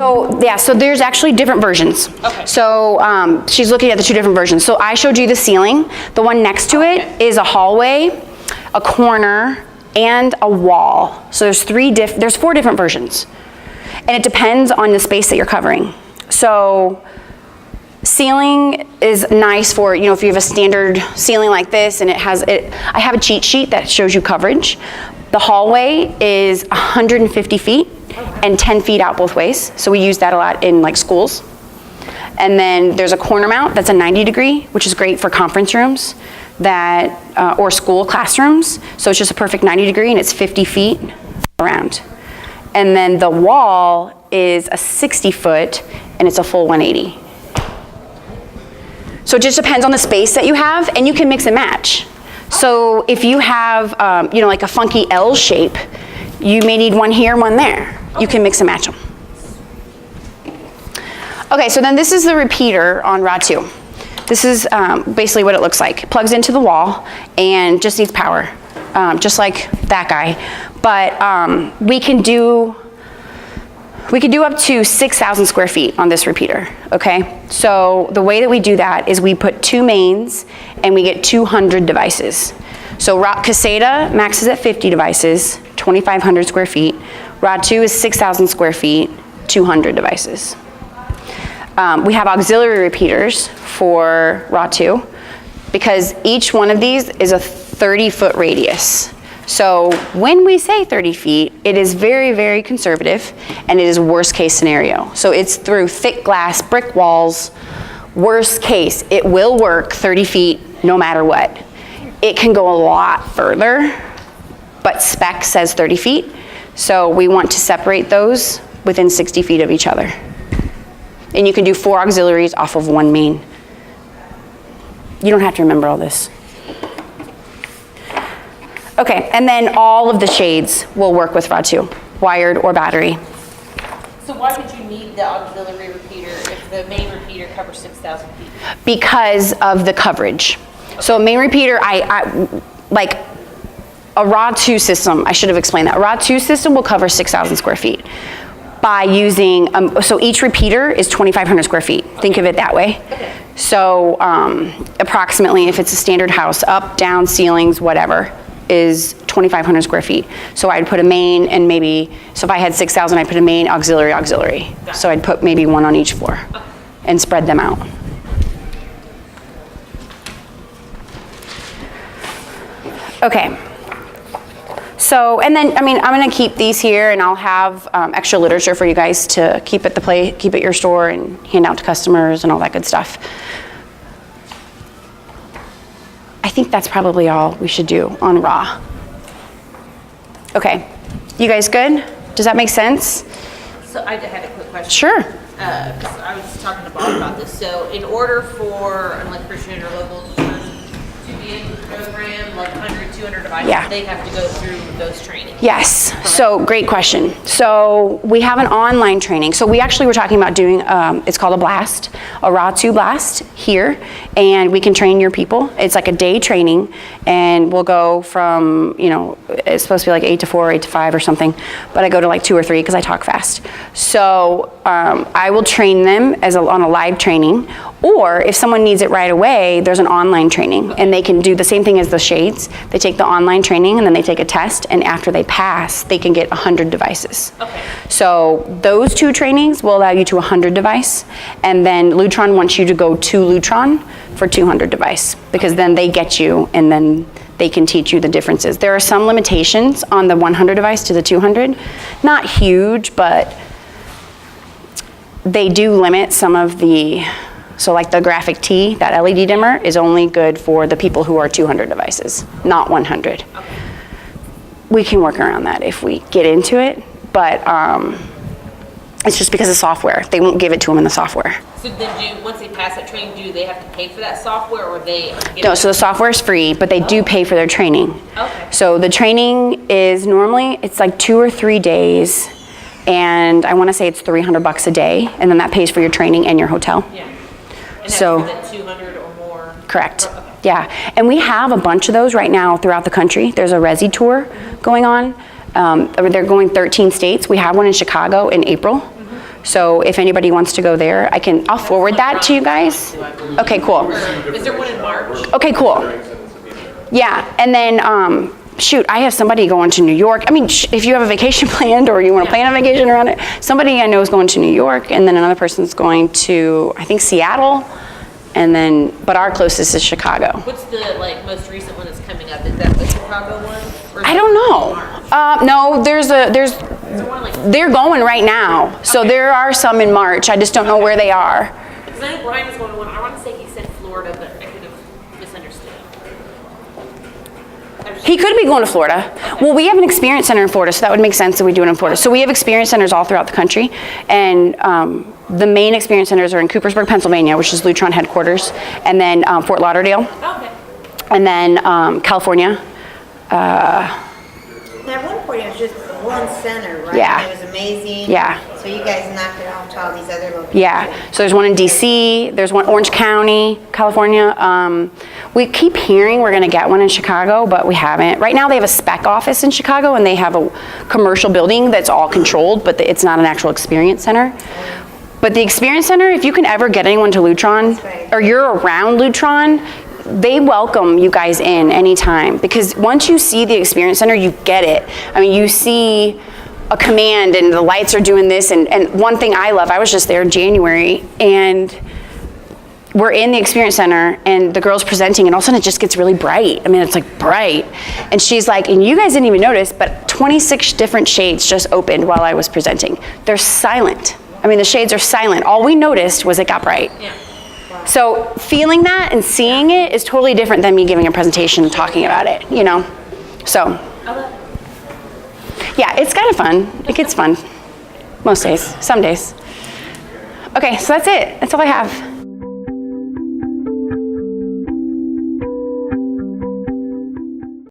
So yeah, so there's actually different versions. Okay. So she's looking at the two different versions. So I showed you the ceiling. The one next to it is a hallway, a corner, and a wall. So there's 4 different versions. And it depends on the space that you're covering. So ceiling is nice for, you know, if you have a standard ceiling like this and I have a cheat sheet that shows you coverage. The hallway is 150 feet and 10 feet out both ways. So we use that a lot in like schools. And then there's a corner mount that's a 90 degree, which is great for conference rooms or school classrooms. So it's just a perfect 90 degree and it's 50 feet around. And then the wall is a 60 foot and it's a full 180. So it just depends on the space that you have, and you can mix and match. So if you have, you know, like a funky L shape, you may need one here, one there. You can mix and match them. Okay, so then this is the repeater on rod 2. This is basically what it looks like. It plugs into the wall and just needs power, just like that guy. But we can do up to 6,000 square feet on this repeater, okay? So the way that we do that is we put 2 mains and we get 200 devices. So Caseta maxes at 50 devices, 2,500 square feet. Rod 2 is 6,000 square feet, 200 devices. We have auxiliary repeaters for Rod 2 because each one of these is a 30-foot radius. So when we say 30 feet, it is very, very conservative, and it is worst case scenario. So it's through thick glass, brick walls, worst case. It will work 30 feet no matter what. It can go a lot further, but spec says 30 feet. So we want to separate those within 60 feet of each other. And you can do 4 auxiliaries off of 1 main. You don't have to remember all this. Okay, and then all of the shades will work with Rod 2, wired or battery. So why would you need the auxiliary repeater if the main repeater covers 6,000 feet? Because of the coverage. Okay. So a main repeater, like a Rod 2 system, I should have explained that. A Rod 2 system will cover 6,000 square feet by using, so each repeater is 2,500 square feet. Okay. Think of it that way. Okay. So approximately, if it's a standard house, up, down, ceilings, whatever, is 2,500 square feet. So I'd put a main and maybe, so if I had 6,000, I'd put a main, auxiliary. So I'd put maybe 1 on each floor and spread them out. Okay. So, and then, I mean, I'm gonna keep these here and I'll have extra literature for you guys to keep at your store and hand out to customers and all that good stuff. I think that's probably all we should do on raw. Okay, you guys good? Does that make sense? So I had a quick question. Sure. 'Cause I was talking to Bob about this. So in order for an electrician or local person to be able to program like 100, 200 devices, they have to go through those trainings. Yes, so great question. So we have an online training. So we actually were talking about doing, it's called a blast, a Raw 2 blast here, and we can train your people. It's like a day training, and we'll go from, you know, it's supposed to be like 8 to 4, 8 to 5 or something, but I go to like 2 or 3 because I talk fast. So I will train them on a live training, or if someone needs it right away, there's an online training, and they can do the same thing as the shades. They take the online training and then they take a test, and after they pass, they can get 100 devices. Okay. So those 2 trainings will allow you to 100 device, and then Lutron wants you to go to Lutron for 200 device, because then they get you and then they can teach you the differences. There are some limitations on the 100 device to the 200. Not huge, but they do limit some of the, so like the graphic T, that LED dimmer, is only good for the people who are 200 devices, not 100. Okay. We can work around that if we get into it, but it's just because of software. They won't give it to them in the software. So then once they pass that training, do they have to pay for that software, or they? No, so the software is free, but they do pay for their training. Okay. So the training is normally, it's like 2 or 3 days, and I want to say it's $300 a day, and then that pays for your training and your hotel. Yeah. And so that's 200 or more. Correct. Okay. Yeah, and we have a bunch of those right now throughout the country. There's a Resi tour going on. They're going 13 states. We have one in Chicago in April. So if anybody wants to go there, I'll forward that to you guys. Okay, cool. Is there one in March? Okay, cool. Yeah, and then, shoot, I have somebody going to New York. I mean, if you have a vacation planned or you want to plan a vacation around it, somebody I know is going to New York, and then another person's going to, I think, Seattle, and then, but our closest is Chicago. What's the most recent one that's coming up? Is that the Chicago one? Or is I that don't know. March? No, Is there one they're going right now. So there are some in March. I just don't know where they are. Because I know Brian was going to one. I want to say he said Florida, but I could have misunderstood. He could be going to Florida. Well, we have an experience center in Florida, so that would make sense that we do it in Florida. So we have experience centers all throughout the country, and the main experience centers are in Coopersburg, Pennsylvania, which is Lutron headquarters, and then Fort Lauderdale, Okay. and then California. At one point, it was just one center, right? Yeah. And it was amazing. Yeah. So you guys knocked it off to all these other locations. Yeah, so there's one in DC, there's one Orange County, California. We keep hearing we're gonna get one in Chicago, but we haven't. Right now they have a spec office in Chicago, and they have a commercial building that's all controlled, but it's not an actual experience center. But the experience center, if you can ever get anyone to Lutron, That's right. or you're around Lutron, they welcome you guys in anytime, because once you see the experience center, you get it. I mean, you see a command and the lights are doing this, and one thing I love, I was just there in January, and we're in the experience center, and the girl's presenting, and all of a sudden it just gets really bright. I mean, it's like bright. And she's like, and you guys didn't even notice, but 26 different shades just opened while I was presenting. They're silent. I mean, the shades are silent. All we noticed was it got bright. Yeah. So feeling that and seeing it is totally different than me giving a presentation and talking about it, you know? So, I love it. yeah, it's kind of fun. It gets fun. Most days, some days. Okay, so that's it. That's all I have.